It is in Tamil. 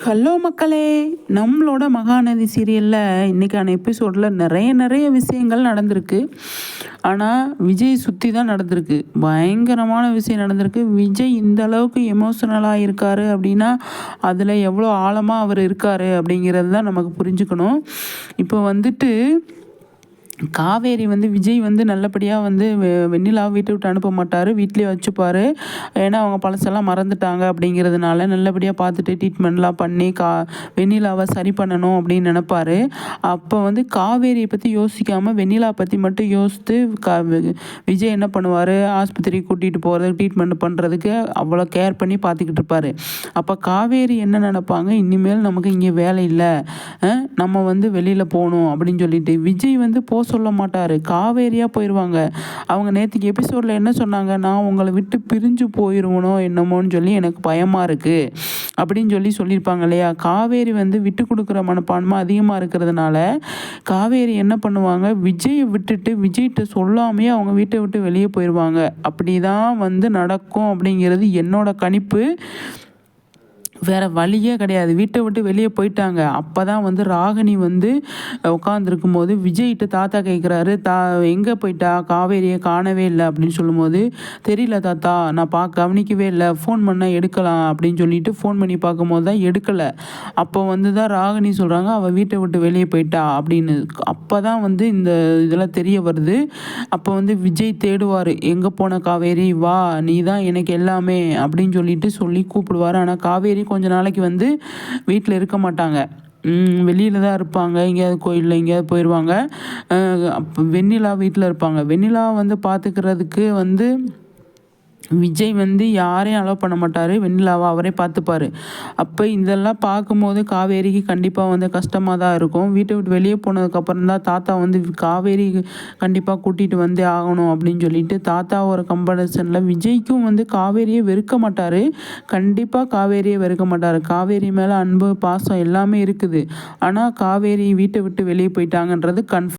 ஹலோ மக்களே! நம்மளோட மகாநதி சீரியல்ல இன்னைக்கான எபிசோட்ல நிறைய விஷயங்கள் நடந்திருக்கு. ஆனா, விஜய் சுத்தி தான் நடந்திருக்கு. பயங்கரமான விஷயம் நடந்திருக்கு. விஜய் இந்த அளவுக்கு எமோஷனலா இருக்காரு அப்படின்னா, அதில எவ்வளோ ஆழமா அவர் இருக்காரு அப்படிங்கிறது தான் நமக்கு புரிஞ்சுக்கணும். இப்போ வந்துட்டு காவேரி விஜய் நல்லபடியா வெண்ணிலாவ வீட்ட விட்டு அனுப்ப மாட்டாரு. வீட்லயே வச்சுப்பாரு. ஏன்னா, அவங்க பழசெல்லாம் மறந்துட்டாங்க அப்படிங்கிறதுனால, நல்லபடியா பார்த்துட்டு ட்ரீட்மெண்ட்லாம் பண்ணி வெண்ணிலாவ சரி பண்ணணும் அப்படின்னு நெனப்பாரு. அப்போ காவேரிய பத்தி யோசிக்காம, வெண்ணிலா பத்தி மட்டும் யோசித்து விஜய் என்ன பண்ணுவாரு, ஆஸ்பத்திரிக்கு கூட்டிட்டு போறது, ட்ரீட்மெண்ட் பண்றதுக்கு அவ்வளோ கேர் பண்ணி பார்த்துக்கிட்டு இருப்பாரு. அப்ப காவேரி என்ன நெனப்பாங்க, இனிமேல் நமக்கு இங்க வேலை இல்ல. நம்ம வெளியில போணும் அப்படின்னு சொல்லிட்டு, விஜய் சொல்ல மாட்டாரு. காவேரியா போயிருவாங்க. அவங்க நேத்திக்கு எபிசோட்ல என்ன சொன்னாங்க, நான் உங்களை விட்டு பிரிஞ்சு போயிருவனோ என்னமோன்னு சொல்லி எனக்கு பயமா இருக்கு அப்படின்னு சொல்லியிருப்பாங்க இல்லையா. காவேரி விட்டு கொடுக்குற மனப்பான்மை அதிகமாக இருக்கிறதுனால காவேரி என்ன பண்ணுவாங்க, விஜயை விட்டுட்டு விஜய்கிட்ட சொல்லாமையே அவங்க வீட்டை விட்டு வெளியே போயிடுவாங்க. அப்படிதான் நடக்கும் அப்படிங்கிறது என்னோட கணிப்பு. வேற வழியே கிடையாது. வீட்டை விட்டு வெளியே போயிட்டாங்க. அப்பதான் ராகினி உட்காந்துருக்கும் போது விஜய்கிட்ட தாத்தா கேட்குறாரு, எங்கே போயிட்டா, காவேரியை காணவே இல்லை அப்படின்னு சொல்லும்போது, தெரியல தாத்தா, நான் கவனிக்கவே இல்லை, ஃபோன் பண்ணால் எடுக்கலாம் அப்படின்னு சொல்லிட்டு ஃபோன் பண்ணி பார்க்கும்போது தான் எடுக்கலை. அப்போ தான் ராகினி சொல்கிறாங்க, அவள் வீட்டை விட்டு வெளியே போயிட்டா அப்படின்னு. அப்போ தான் இந்த இதெல்லாம் தெரிய வருது. அப்போ விஜய் தேடுவார், எங்கே போன காவேரி, வா, நீ தான் எனக்கு எல்லாமே அப்படின்னு சொல்லி கூப்பிடுவார். ஆனால் காவேரி கொஞ்ச நாளைக்கு வீட்டில் இருக்க மாட்டாங்க. வெளியில தான் இருப்பாங்க. எங்கேயாவது கோயிலில் எங்கேயாவது போயிடுவாங்க. அப்போ வெண்ணிலா வீட்டில் இருப்பாங்க. வெண்ணிலா பார்த்துக்கிறதுக்கு விஜய் யாரையும் அலோவ் பண்ண மாட்டார். வெண்ணிலாவை அவரே பார்த்துப்பார். அப்போ இதெல்லாம் பார்க்கும்போது காவேரிக்கு கண்டிப்பாக கஷ்டமாக தான் இருக்கும். வீட்டை விட்டு வெளியே போனதுக்கப்புறம் தான் தாத்தா காவேரி கண்டிப்பாக கூட்டிகிட்டு ஆகணும் அப்படின்னு சொல்லிட்டு தாத்தா ஒரு கம்படிஷனில் விஜய்க்கும் காவேரியை வெறுக்க மாட்டார். கண்டிப்பாக காவேரியை வெறுக்க மாட்டார். காவேரி மேலே அன்பு பாசம் எல்லாமே இருக்குது. ஆனால் காவேரி வீட்டை விட்டு வெளியே போயிட்டாங்கன்றது கன்ஃபார்ம்.